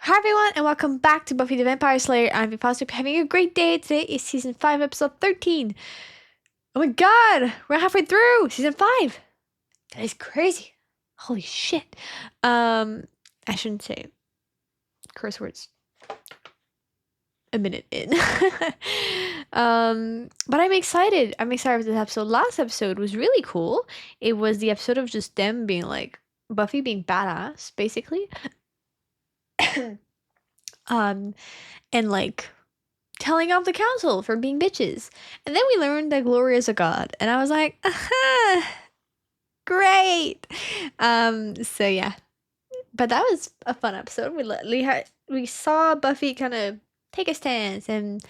Hi everyone, and welcome back to Buffy the Vampire Slayer. I'm Vipassuk, having a great day. Today is season 5, episode 13. Oh my god, we're halfway through season 5. That is crazy. Holy shit. I shouldn't say curse words a minute in. But I'm excited. I'm excited for this episode. Last episode was really cool. It was the episode of just them being like, Buffy being badass, basically. And like telling off the council for being bitches. And then we learned that Gloria is a god, and I was like, aha, great. So yeah, but that was a fun episode. We saw Buffy kind of take a stance and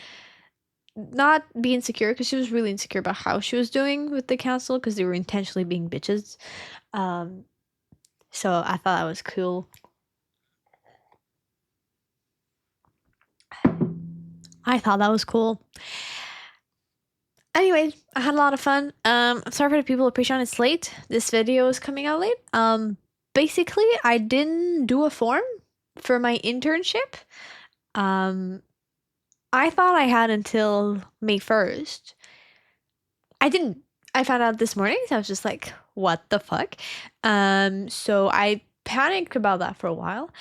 not be insecure, because she was really insecure about how she was doing with the council, because they were intentionally being bitches. So I thought that was cool. Anyway, I had a lot of fun. I'm sorry for the people of Patreon, it's late. This video is coming out late. Basically, I didn't do a form for my internship. I thought I had until May 1st. I didn't. I found out this morning, so I was just like, what the fuck? So I panicked about that for a while.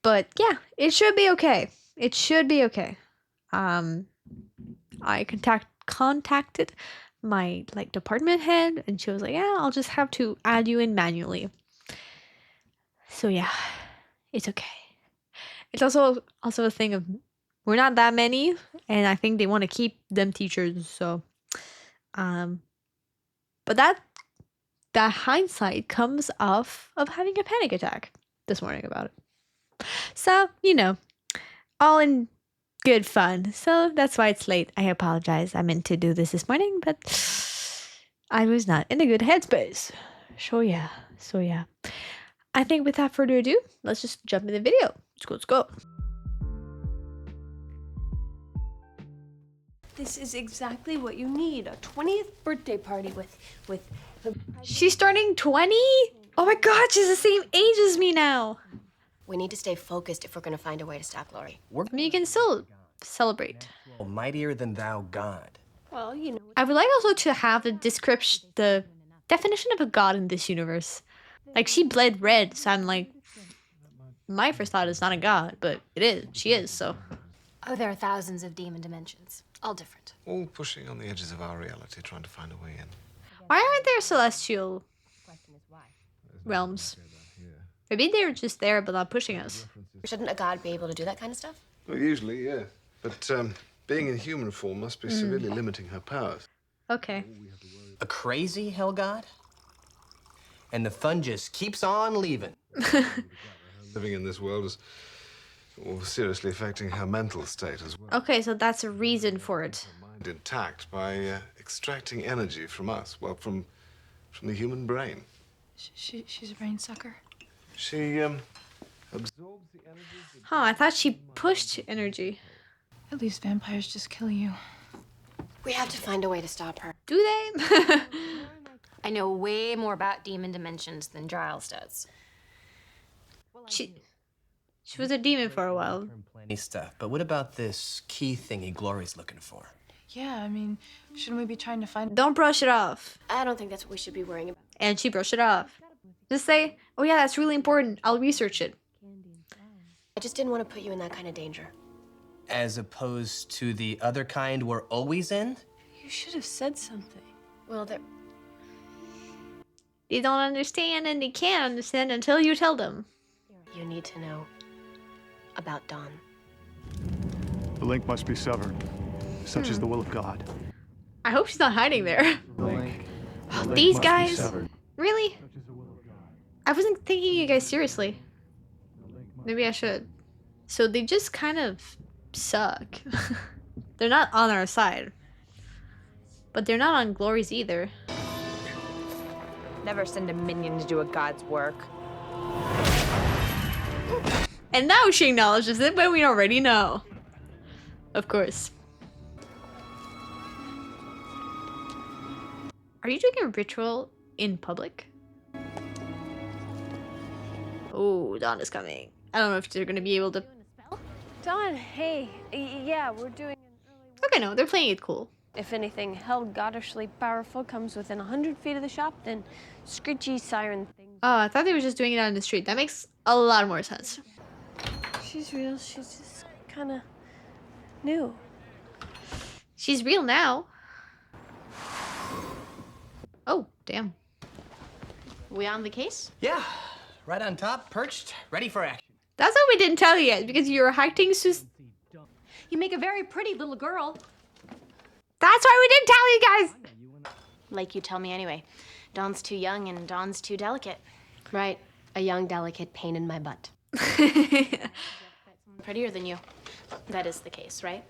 But yeah, it should be okay. It should be okay. I contacted my department head, and she was like, yeah, I'll just have to add you in manually. So yeah, it's okay. It's also a thing of, we're not that many, and I think they want to keep them teachers. So but that hindsight comes off of having a panic attack this morning about it. So all in good fun. So that's why it's late. I apologize. I meant to do this morning, but I was not in a good headspace. So yeah. I think without further ado, let's just jump in the video. Let's go. This is exactly what you need. A 20th birthday party with the... She's turning 20? Oh my god, she's the same age as me now. We need to stay focused if we're going to find a way to stop Lori. I mean, you can still celebrate. Mightier than thou God. Well, you know... I would like also to have the definition of a god in this universe. Like, she bled red, so I'm like, my first thought is not a god, but it is. She is, so. Oh, there are thousands of demon dimensions, all different. All pushing on the edges of our reality, trying to find a way in. Why aren't there celestial realms? Maybe they're just there, but not pushing us. Shouldn't a god be able to do that kind of stuff? Well, usually, yeah. But being in human form must be severely limiting her powers. Okay. A crazy hell god? And the fun just keeps on leaving. Living in this world is seriously affecting her mental state as well. Okay, so that's a reason for it. Her mind intact by extracting energy from us, well, from the human brain. She's a brain sucker. She absorbs the energy. Huh, I thought she pushed energy. At least vampires just kill you. We have to find a way to stop her. Do they? I know way more about demon dimensions than Giles does. She was a demon for a while. Plenty stuff. But what about this key thingy Glory's looking for? Yeah, I mean, shouldn't we be trying to find... Don't brush it off. I don't think that's what we should be worrying about. And she brushed it off. Just say, oh yeah, that's really important. I'll research it. I just didn't want to put you in that kind of danger. As opposed to the other kind we're always in? You should have said something. Well, They don't understand, and they can't understand until you tell them. you need to know about Dawn. The link must be severed. Such is the will of God. I hope she's not hiding there. These guys? Really? I wasn't taking you guys seriously. Maybe I should. So they just kind of suck. They're not on our side. But they're not on Glory's either. Never send a minion to do a god's work. And now she acknowledges it, but we already know. Of course. Are you doing a ritual in public? Oh, Dawn is coming. I don't know if they're gonna be able to. Dawn, hey. Yeah, we're doing an early. Okay, no, they're playing it cool. If anything held goddishly powerful comes within 100 feet of the shop, then screechy siren things. Oh, I thought they were just doing it out in the street. That makes a lot more sense. She's real. She's just kind of new. She's real now. Oh, damn. We on the case? Yeah, right on top, perched, ready for action. That's what we didn't tell you yet, because you were acting You make a very pretty little girl. That's why we didn't tell you guys! Like you tell me anyway. Dawn's too young and Dawn's too delicate. Right. A young, delicate pain in my butt. Prettier than you. That is the case, right?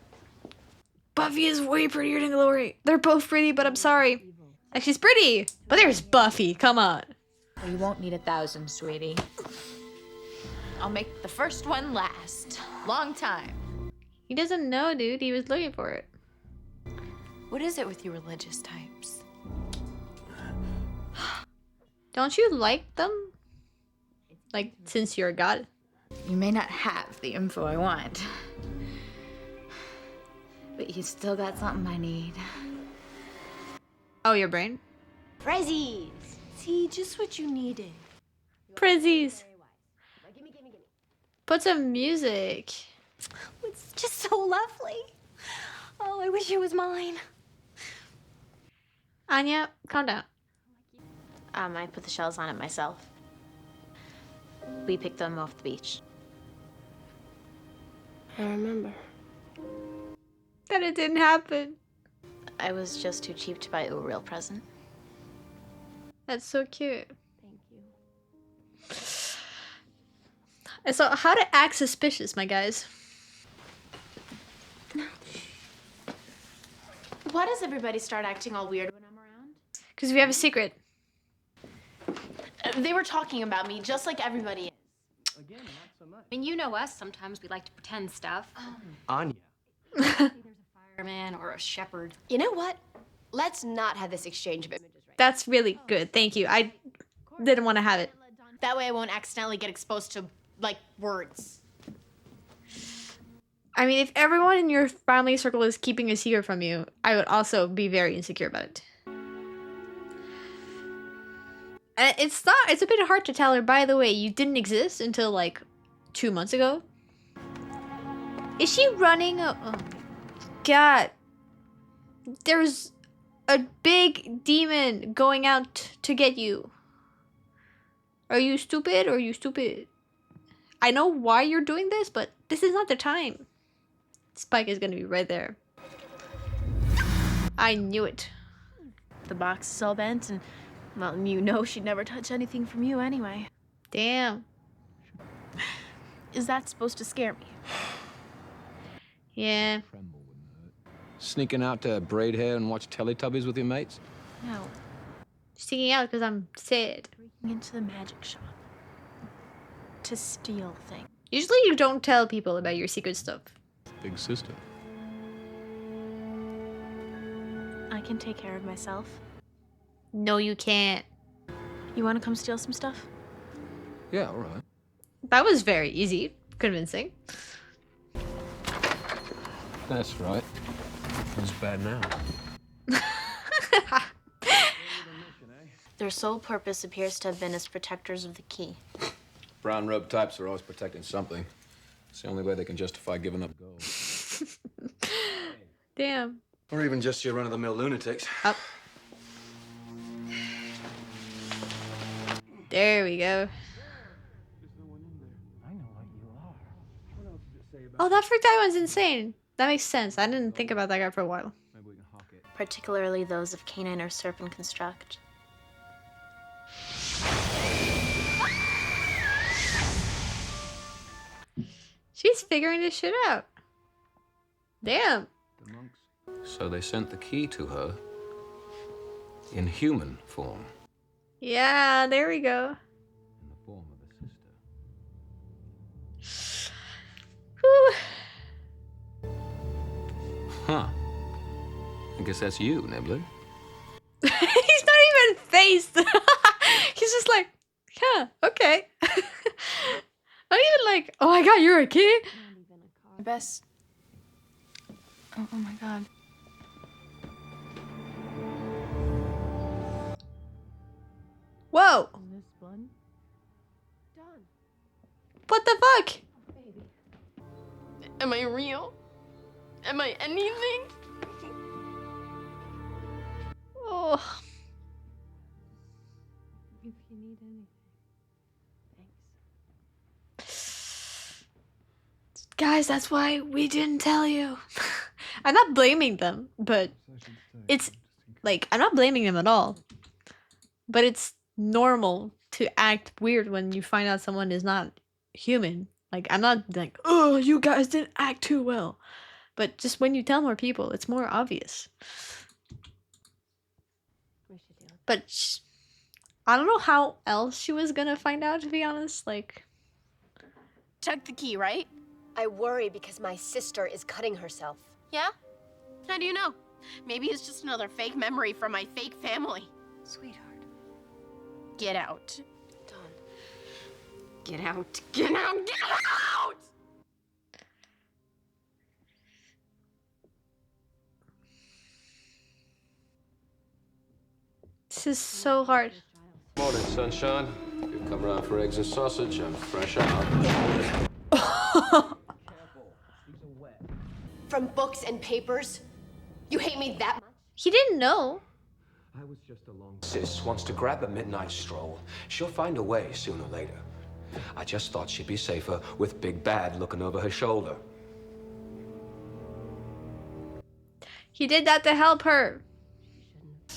Buffy is way prettier than Glory. They're both pretty, but I'm sorry. Like, she's pretty, but there's Buffy. Come on. You won't need 1,000, sweetie. I'll make the first one last. Long time. He doesn't know, dude. He was looking for it. What is it with you religious types? Don't you like them? Like, since you're a god? You may not have the info I want. But you still got something I need. Oh, your brain? Prezzies! See, just what you needed. Prizzies. Gimme. Put some music. It's just so lovely. Oh, I wish it was mine. Anya, calm down. I put the shells on it myself. We picked them off the beach. I remember. That it didn't happen. I was just too cheap to buy you a real present. That's so cute. Thank you. And so, how to act suspicious, my guys? Why does everybody start acting all weird when I'm around? Because we have a secret. They were talking about me just like everybody is. Again, not so much. I mean, you know us. Sometimes we like to pretend stuff. Anya. There's a fireman or a shepherd. You know what? Let's not have this exchange of images right That's really good. Thank you. I didn't want to have it. That way I won't accidentally get exposed to, like, words. I mean, if everyone in your family circle is keeping a secret from you, I would also be very insecure about it. And it's a bit hard to tell her, by the way, you didn't exist until like 2 months ago. Is she running? Oh my god. There's a big demon going out to get you. Are you stupid or are you stupid? I know why you're doing this, but this is not the time. Spike is gonna be right there. I knew it. The box is all bent, and, well, you know she'd never touch anything from you anyway. Damn. Is that supposed to scare me? Yeah. Sneaking out to braid hair and watch Teletubbies with your mates? No. Sticking out because I'm sad. Breaking into the magic shop. To steal things. Usually you don't tell people about your secret stuff. Big sister. I can take care of myself. No, you can't. You want to come steal some stuff? Yeah, all right. That was very easy. Convincing. That's right. What's bad now? Their sole purpose appears to have been as protectors of the key. Brown robe types are always protecting something. It's the only way they can justify giving up gold. Damn. Or even just your run-of-the-mill lunatics. Up. There we go. Oh, that freak guy one's insane. That makes sense. I didn't think about that guy for a while. Particularly those of canine or serpent construct. She's figuring this shit out. Damn. So they sent the key to her in human form. Yeah, there we go. In the form of a sister. Whew. Huh. I guess that's you, Nibbler. He's not even phased. He's just like, yeah, okay. Not even like, my god, you're a kid? Best. Oh my god. Whoa. What the fuck? Am I real? Am I anything? Oh. If you need anything. Guys, that's why we didn't tell you. I'm not blaming them, but it's like, I'm not blaming them at all. But it's normal to act weird when you find out someone is not human. Like, I'm not like, oh, you guys didn't act too well. But just when you tell more people, it's more obvious. But I don't know how else she was gonna find out, to be honest. Like, Took the key, right? I worry because my sister is cutting herself. Yeah? How do you know? Maybe it's just another fake memory from my fake family. Sweetheart. Get out. Dawn. Get out. Get out. Get out! this is so hard. Morning, sunshine. You come round for eggs and sausage. I'm fresh out. From books and papers? You hate me that much? He didn't know. I was just along. Sis wants to grab a midnight stroll. She'll find a way sooner or later. I just thought she'd be safer with Big Bad looking over her shoulder. He did that to help her.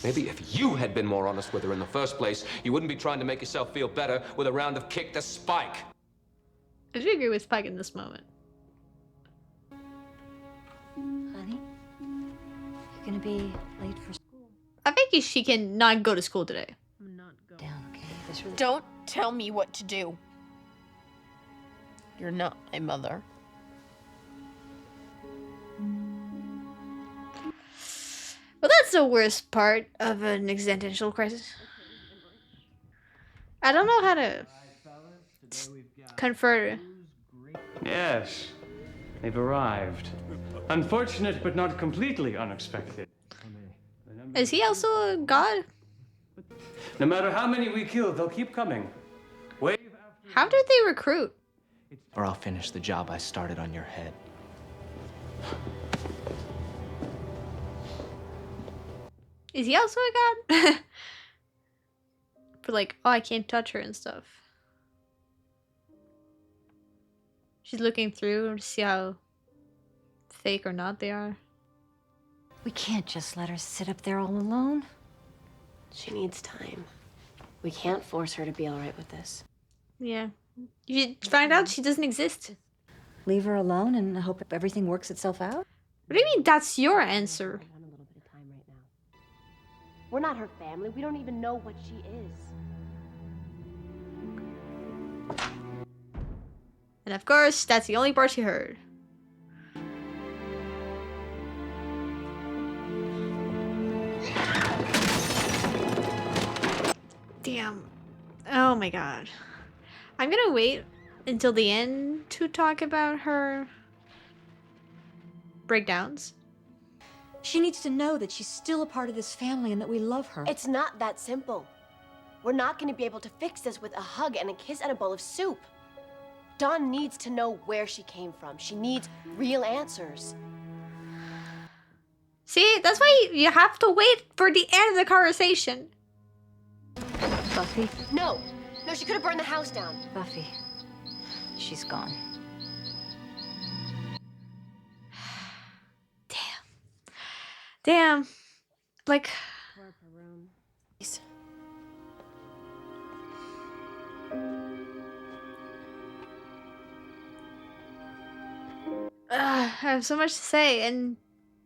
Maybe if you had been more honest with her in the first place, you wouldn't be trying to make yourself feel better with a round of kick to Spike. I do agree with Spike in this moment. Honey, you're gonna be late for school. I think she can not go to school today. I'm not going. Down, okay? This really. Don't tell me what to do. You're not my mother. Well, that's the worst part of an existential crisis. I don't know how to convert. Yes, they've arrived. Unfortunate, but not completely unexpected. Is he also a god? No matter how many we kill, they'll keep coming. Wave after How did they recruit? Or I'll finish the job I started on your head. Is he also a god? But like, oh, I can't touch her and stuff. She's looking through to see how fake or not they are. We can't just let her sit up there all alone. She needs time. We can't force her to be all right with this. Yeah. You should find out she doesn't exist. Leave her alone and hope everything works itself out. What do you mean that's your answer? I want a little bit of time right now. We're not her family. We don't even know what she is. And of course, that's the only part she heard. Damn. Oh my god. I'm gonna wait until the end to talk about her breakdowns. She needs to know that she's still a part of this family and that we love her. It's not that simple. We're not going to be able to fix this with a hug and a kiss and a bowl of soup. Dawn needs to know where she came from. She needs real answers. See, that's why you have to wait for the end of the conversation. Buffy? No, she could have burned the house down. Buffy. She's gone. Damn. Like... I have so much to say, and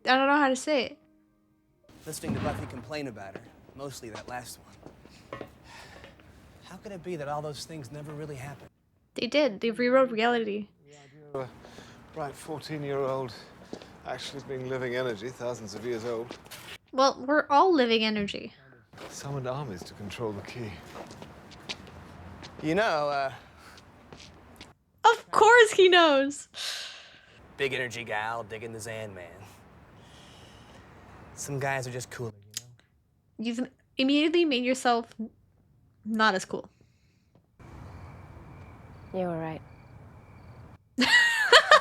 I don't know how to say it. Listening to Buffy complain about her, mostly that last one. How could it be that all those things never really happened? They did. They rewrote reality. A bright 14-year-old actually being living energy, thousands of years old. Well, we're all living energy. Summoned armies to control the key. You know, Of course he knows. Big energy gal digging the Zan man. Some guys are just cooler, you know? You've immediately made yourself not as cool. You were right.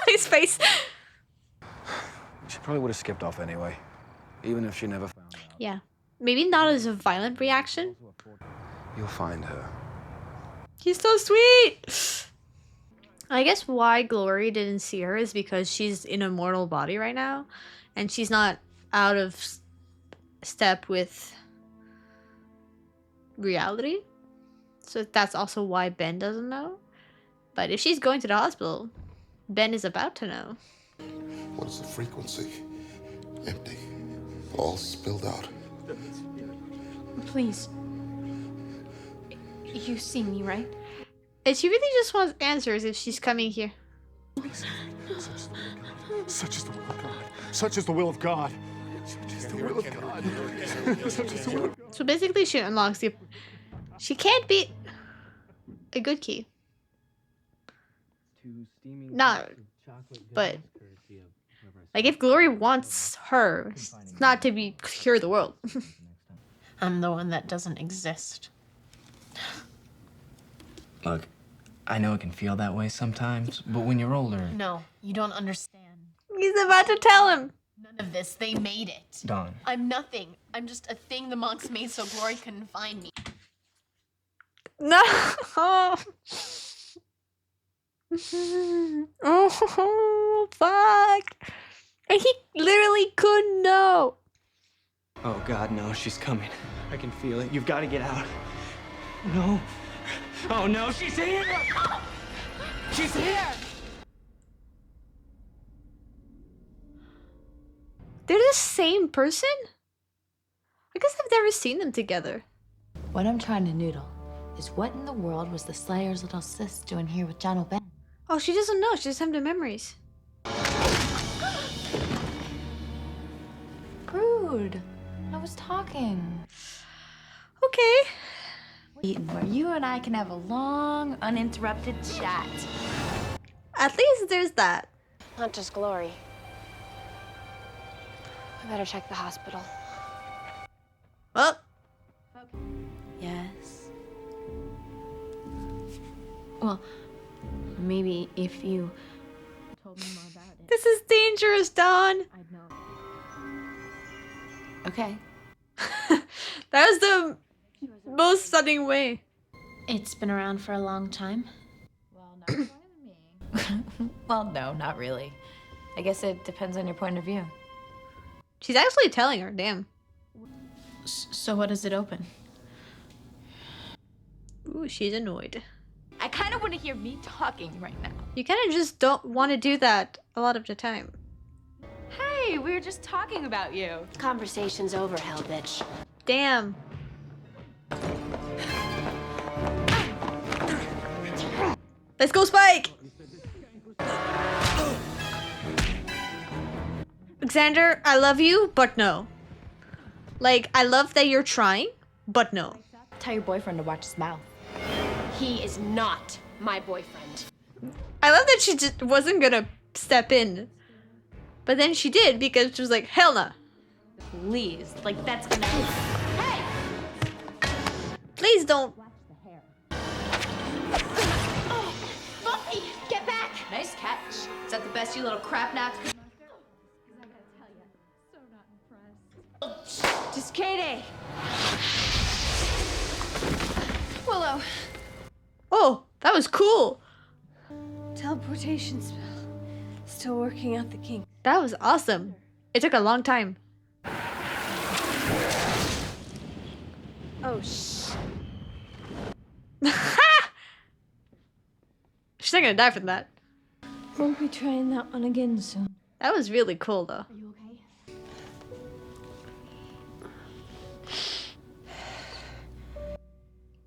His face. She probably would have skipped off anyway, even if she never found out. Yeah. Maybe not as a violent reaction. You'll find her. He's so sweet. I guess why Glory didn't see her is because she's in a mortal body right now, and she's not out of step with reality. So that's also why Ben doesn't know. But if she's going to the hospital, Ben is about to know. What is the frequency? Empty. All spilled out. Please. You see me, right? And she really just wants answers if she's coming here. Such is the will of God. Such is the will of God. Such is the will of God. Such is the will of God. So basically she unlocks the... She can't be a good key. No. But... like, if Glory wants her, it's not to be cure the world. I'm the one that doesn't exist. Look, I know it can feel that way sometimes, but when you're older... No, you don't understand. He's about to tell him. None of this, they made it. Dawn. I'm nothing. I'm just a thing the monks made so Glory couldn't find me. No. Oh, fuck. And he literally couldn't know. Oh, God, no, she's coming. I can feel it. You've got to get out. No. Oh, no, she's here! She's here! They're the same person? I guess I've never seen them together. What I'm trying to noodle is what in the world was the Slayer's little sis doing here with John O'Ben? Oh, she doesn't know. She just have the memories. Rude. I was talking. Okay. Where you and I can have a long, uninterrupted chat. At least there's that. Not just Glory. I better check the hospital. Well. Yes. Well, maybe if you told me more about it. This is dangerous, Dawn. I'd know. Okay. That was the most stunning way. It's been around for a long time. Well, not according to me. Well, no, not really. I guess it depends on your point of view. She's actually telling her, damn. So what does it open? Ooh, she's annoyed. I kind of want to hear me talking right now. You kind of just don't want to do that a lot of the time. Hey, we were just talking about you. Conversation's over, hell bitch. Damn. Let's go, Spike! Xander, I love you, but no. Like, I love that you're trying, but no. Tell your boyfriend to watch his mouth. He is not my boyfriend. I love that she just wasn't gonna step in. But then she did because she was like, hell no. Please, like that's gonna... Hey! Please don't. Oh, Buffy, get back! Nice catch. Is that the best you little crap nuts could muster? I gotta tell you, so not impressed. Just Katie. Willow. Oh, that was cool. Teleportation spell. Still working out the kinks. That was awesome. It took a long time. Oh, shh. She's not gonna die from that. Won't be trying that one again soon. That was really cool, though. Are you okay?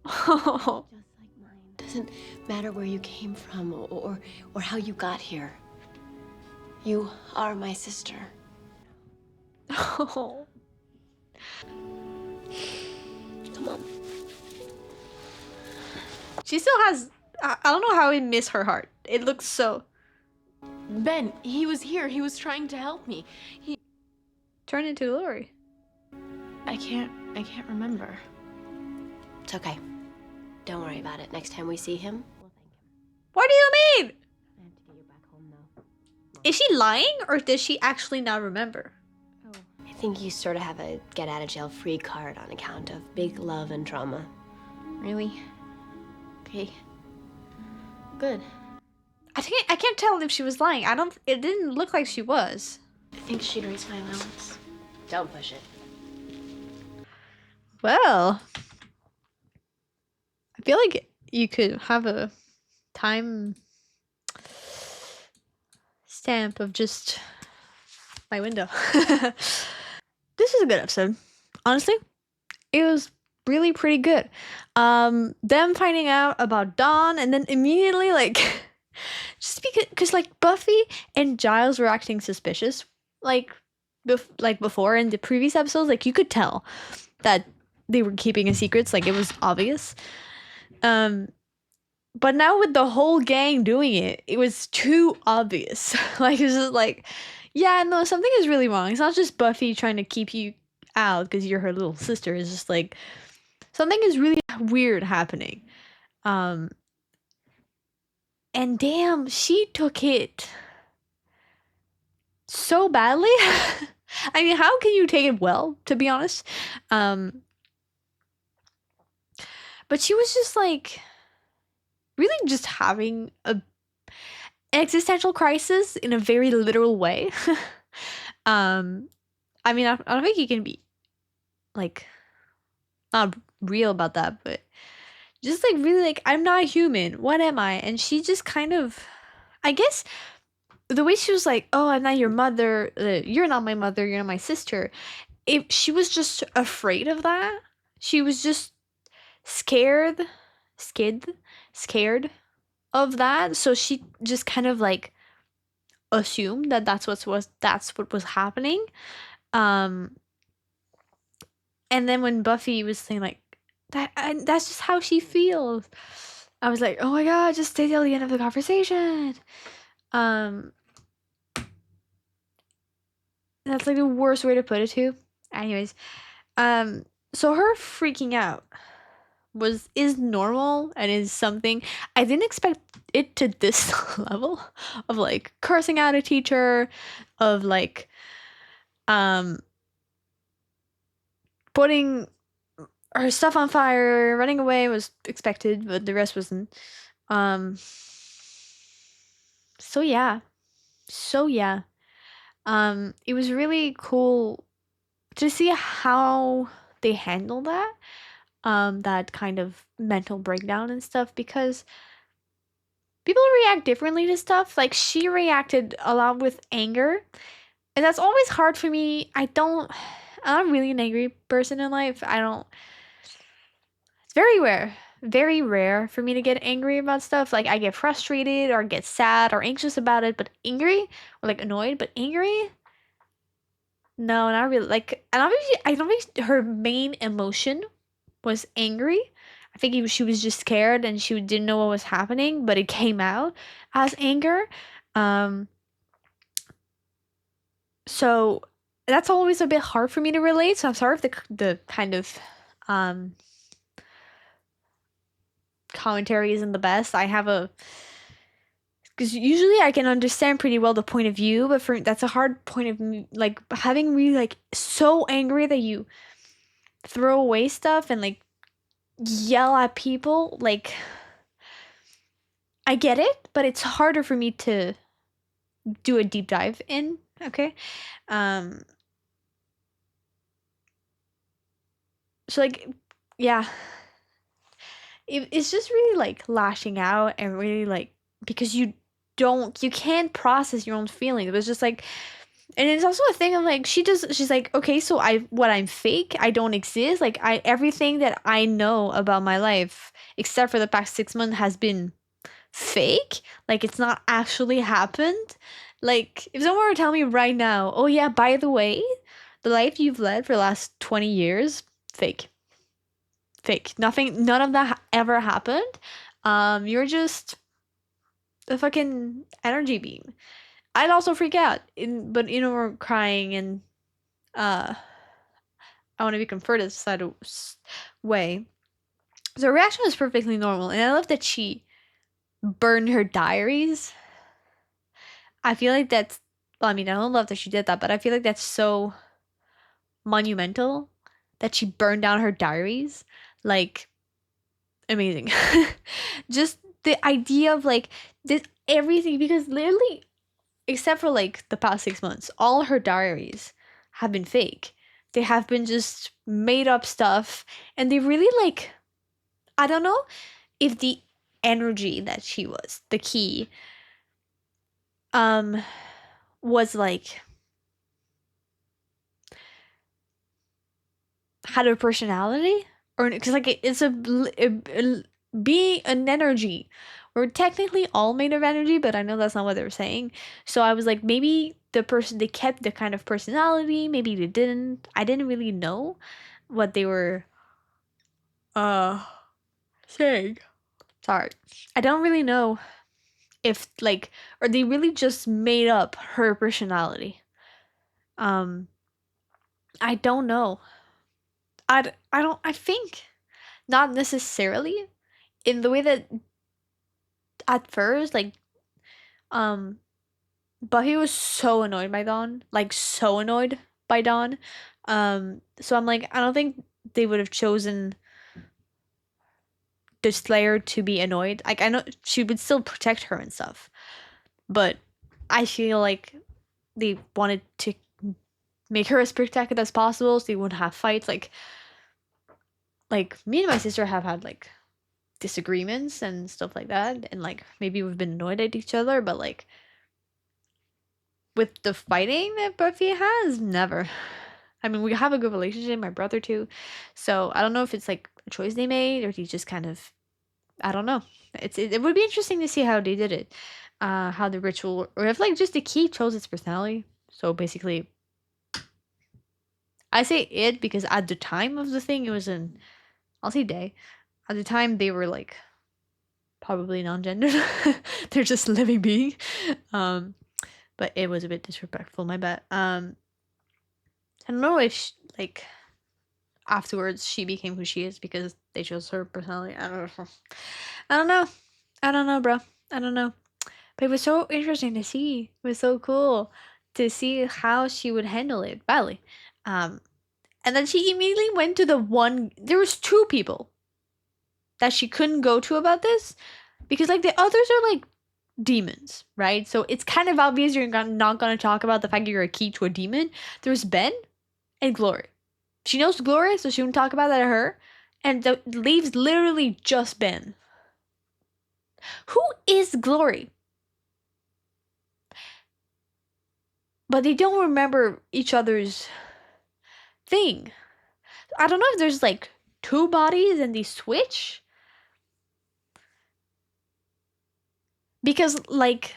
Oh. Just like mine. Doesn't matter where you came from or how you got here. You are my sister. Oh. Come on. She still has I don't know how I miss her heart. It looks so. Ben, he was here. He was trying to help me. He turned into Lori. I can't remember. It's okay. Don't worry about it. Next time we see him, we'll thank him. What do you mean? I have to get you back home now. Is she lying or does she actually not remember? I think you sort of have a get-out-of-jail-free card on account of big love and trauma. Really? Okay. Good. I can't tell if she was lying. It didn't look like she was. I think she'd raise my allowance. Don't push it. Well, I feel like you could have a time stamp of just my window. This is a good episode. Honestly, it was really pretty good. Them finding out about Dawn and then immediately like just because like Buffy and Giles were acting suspicious like before in the previous episodes, like you could tell that they were keeping a secret, like it was obvious. But now with the whole gang doing it, it was too obvious. Like it's just like, yeah, no, something is really wrong. It's not just Buffy trying to keep you out because you're her little sister. It's just like something is really weird happening. And damn, she took it so badly. I mean, how can you take it well, to be honest? But she was just like really just having an existential crisis in a very literal way. I mean, I don't think you can be like not real about that, but just like really like, I'm not human. What am I? And she just kind of, I guess the way she was like, oh, I'm not your mother. You're not my mother. You're not my sister. If she was just afraid of that, she was just scared of that. So she just kind of like assumed that that's what was happening. And then when Buffy was saying like that's just how she feels, I was like, oh my god, just stay till the end of the conversation. That's like the worst way to put it too. Anyways, so her freaking out is normal and is something I didn't expect it to this level of like cursing out a teacher, of like putting her stuff on fire, running away was expected, but the rest wasn't. So yeah. It was really cool to see how they handle that. That kind of mental breakdown and stuff, because people react differently to stuff. Like she reacted a lot with anger, and that's always hard for me. I'm not really an angry person in life. It's very rare for me to get angry about stuff. Like I get frustrated or get sad or anxious about it, but angry or like annoyed, but angry, no, not really. Like, and obviously, I don't think her main emotion was angry. I think she was just scared and she didn't know what was happening, but it came out as anger. So that's always a bit hard for me to relate. So I'm sorry if the kind of commentary isn't the best. I have because usually I can understand pretty well the point of view, but that's a hard point of like having me like so angry that you throw away stuff and like yell at people. Like I get it, but it's harder for me to do a deep dive in. Okay. So like, yeah, it's just really like lashing out and really like, because you can't process your own feelings. It was just like, and it's also a thing of like, she's like, okay, so I'm fake, I don't exist, like everything that I know about my life except for the past 6 months has been fake, like it's not actually happened. Like if someone were to tell me right now, oh yeah, by the way, the life you've led for the last 20 years, fake, none of that ever happened, You're just a fucking energy beam. I'd also freak out, but we're crying and I want to be comforted side of way. So her reaction was perfectly normal, and I love that she burned her diaries. I feel like that's, well, I mean, I don't love that she did that, but I feel like that's so monumental that she burned down her diaries. Like, amazing. Just the idea of like this everything, because literally, except for like the past 6 months, all her diaries have been fake. They have been just made up stuff, and they really like, I don't know if the energy that she was, the key, was like, had a personality, or because like it's being an energy. We're technically all made of energy, but I know that's not what they were saying. So I was like, maybe the person, they kept the kind of personality, maybe they didn't. I didn't really know what they were saying. Sorry. I don't really know if like, or they really just made up her personality. I don't know. I think not necessarily in the way that at first, like, um Buffy was so annoyed by Dawn, like so annoyed by Dawn. So I'm like, I don't think they would have chosen the Slayer to be annoyed. Like, I know she would still protect her and stuff, but I feel like they wanted to make her as protected as possible so they wouldn't have fights. Like me and my sister have had like disagreements and stuff like that, and like maybe we've been annoyed at each other, but like with the fighting that Buffy has, never. I mean, we have a good relationship, my brother too. So I don't know if it's like a choice they made or he just kind of, I don't know. It would be interesting to see how they did it. How the ritual, or if like just the key chose its personality. So basically, I say it because at the time of the thing, it was an, I'll say they. At the time, they were like probably non-gendered. They're just living being. But it was a bit disrespectful, my bad. I don't know if like afterwards she became who she is because they chose her personality. I don't know. I don't know. I don't know, bro. I don't know. But it was so interesting to see. It was so cool to see how she would handle it badly. And then she immediately went to the one. There was two people that she couldn't go to about this because like the others are like demons, right? So it's kind of obvious you're not going to talk about the fact that you're a key to a demon. There's Ben and Glory. She knows Glory, so she wouldn't talk about that to her. And leaves literally just Ben. Who is Glory? But they don't remember each other's thing. I don't know if there's like two bodies and they switch. Because like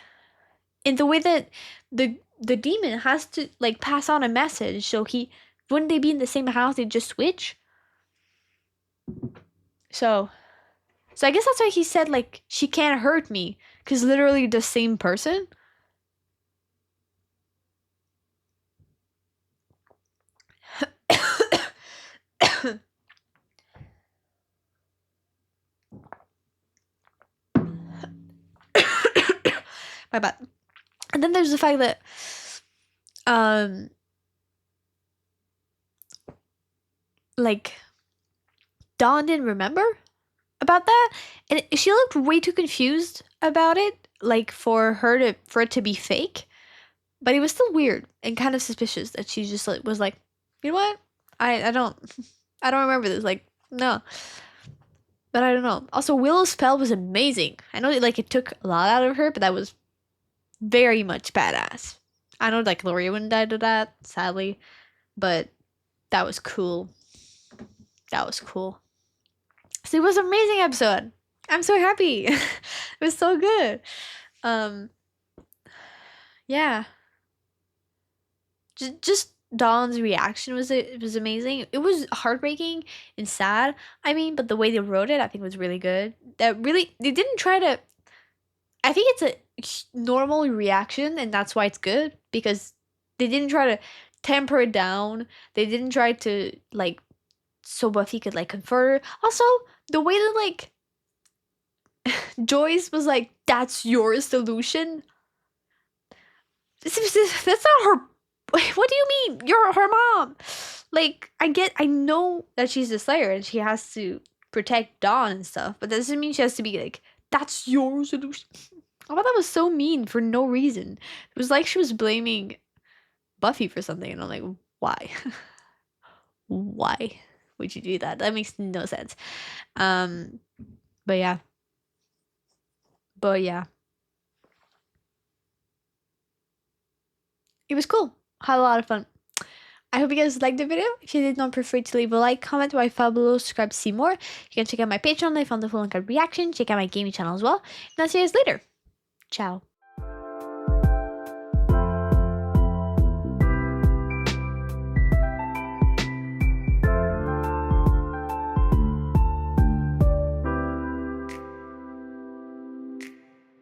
in the way that the demon has to like pass on a message, so he wouldn't they be in the same house, they just switch? So I guess that's why he said like she can't hurt me, because literally the same person. My bad. And then there's the fact that like Dawn didn't remember about that, and she looked way too confused about it, like for it to be fake. But it was still weird and kind of suspicious that she just like was like, you know what, I don't I don't remember this, like, no. But I don't know. Also, Willow's spell was amazing. I know like it took a lot out of her, but that was very much badass. I know like Gloria wouldn't die to that, sadly, but that was cool. That was cool. So it was an amazing episode. I'm so happy. It was so good. Yeah. Just Dawn's reaction was amazing. It was heartbreaking and sad. I mean, but the way they wrote it, I think was really good. That really they didn't try to. I think it's a normal reaction, and that's why it's good because they didn't try to temper it down. They didn't try to like so Buffy could like confront her. Also, the way that like Joyce was like, "That's your solution." That's not her. What do you mean? You're her mom. Like, I know that she's the Slayer and she has to protect Dawn and stuff, but that doesn't mean she has to be like, that's your solution. I thought that was so mean for no reason. It was like she was blaming Buffy for something, and I'm like, why? Why would you do that? That makes no sense. But yeah. But yeah. It was cool. Had a lot of fun. I hope you guys liked the video. If you did, not feel free to leave a like, comment, or file below, subscribe to see more. You can check out my Patreon. I found the full and reaction. Check out my gaming channel as well. And I'll see you guys later. Ciao.